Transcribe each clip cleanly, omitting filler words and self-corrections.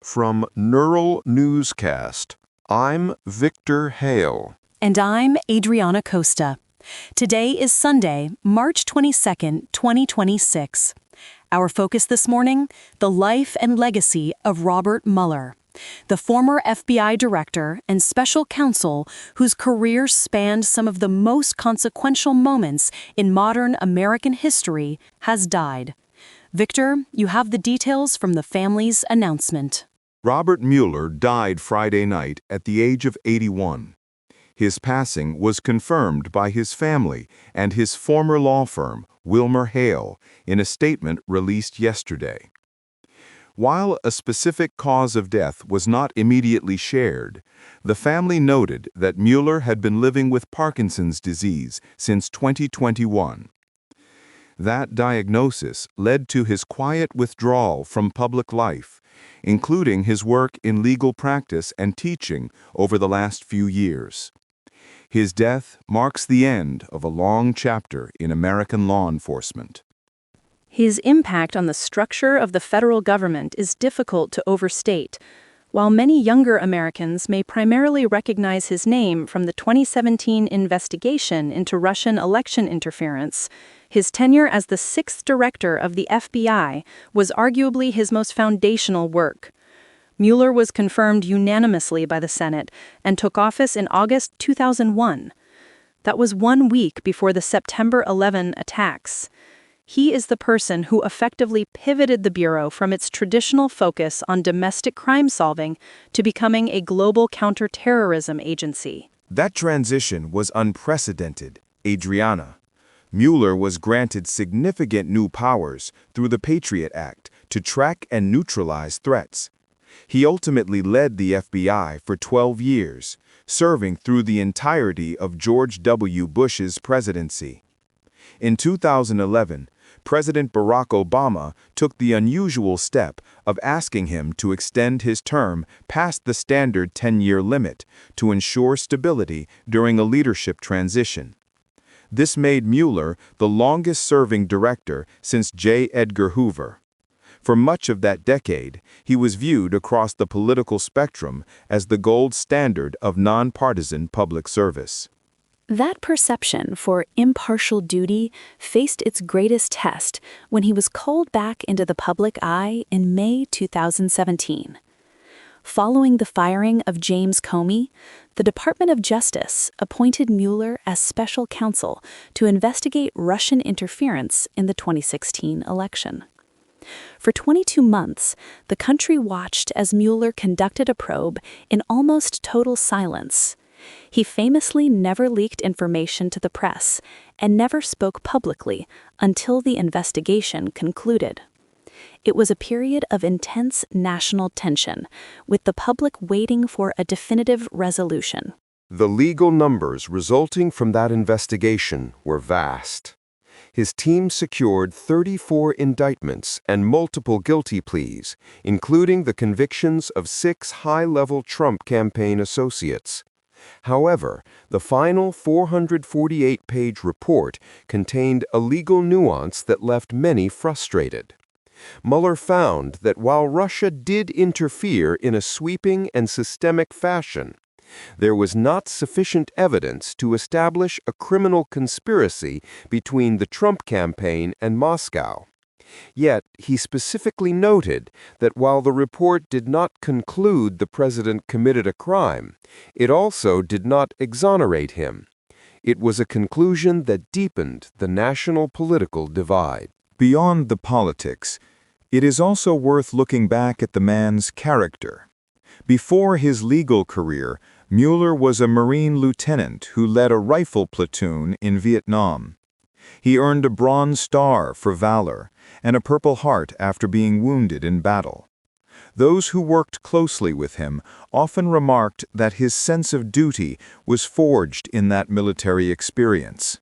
From Neural Newscast, I'm Victor Hale. And I'm Adriana Costa. Today is Sunday, March 22nd, 2026. Our focus this morning, the life and legacy of Robert Mueller, the former FBI director and special counsel whose career spanned some of the most consequential moments in modern American history, has died. Victor, you have the details from the family's announcement. Robert Mueller died Friday night at the age of 81. His passing was confirmed by his family and his former law firm, WilmerHale, in a statement released yesterday. While a specific cause of death was not immediately shared, the family noted that Mueller had been living with Parkinson's disease since 2021. That diagnosis led to his quiet withdrawal from public life, including his work in legal practice and teaching over the last few years. His death marks the end of a long chapter in American law enforcement. His impact on the structure of the federal government is difficult to overstate. While many younger Americans may primarily recognize his name from the 2017 investigation into Russian election interference, his tenure as the sixth director of the FBI was arguably his most foundational work. Mueller was confirmed unanimously by the Senate and took office in August 2001. That was 1 week before the September 11 attacks. He is the person who effectively pivoted the Bureau from its traditional focus on domestic crime solving to becoming a global counterterrorism agency. That transition was unprecedented, Adriana. Mueller was granted significant new powers through the Patriot Act to track and neutralize threats. He ultimately led the FBI for 12 years, serving through the entirety of George W. Bush's presidency. In 2011, President Barack Obama took the unusual step of asking him to extend his term past the standard 10-year limit to ensure stability during a leadership transition. This made Mueller the longest-serving director since J. Edgar Hoover. For much of that decade, he was viewed across the political spectrum as the gold standard of nonpartisan public service. That perception for impartial duty faced its greatest test when he was called back into the public eye in May 2017. Following the firing of James Comey, the Department of Justice appointed Mueller as special counsel to investigate Russian interference in the 2016 election. For 22 months, the country watched as Mueller conducted a probe in almost total silence. He famously never leaked information to the press and never spoke publicly until the investigation concluded. It was a period of intense national tension, with the public waiting for a definitive resolution. The legal numbers resulting from that investigation were vast. His team secured 34 indictments and multiple guilty pleas, including the convictions of 6 high-level Trump campaign associates. However, the final 448-page report contained a legal nuance that left many frustrated. Mueller found that while Russia did interfere in a sweeping and systemic fashion, there was not sufficient evidence to establish a criminal conspiracy between the Trump campaign and Moscow. Yet, he specifically noted that while the report did not conclude the president committed a crime, it also did not exonerate him. It was a conclusion that deepened the national political divide. Beyond the politics, it is also worth looking back at the man's character. Before his legal career, Mueller was a Marine lieutenant who led a rifle platoon in Vietnam. He earned a Bronze Star for valor and a Purple Heart after being wounded in battle. Those who worked closely with him often remarked that his sense of duty was forged in that military experience.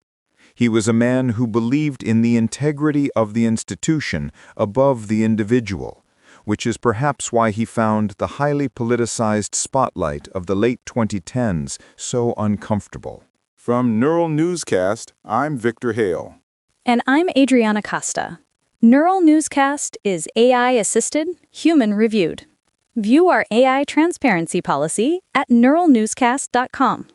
He was a man who believed in the integrity of the institution above the individual, which is perhaps why he found the highly politicized spotlight of the late 2010s so uncomfortable. From Neural Newscast, I'm Victor Hale. And I'm Adriana Costa. Neural Newscast is AI-assisted, human-reviewed. View our AI transparency policy at neuralnewscast.com.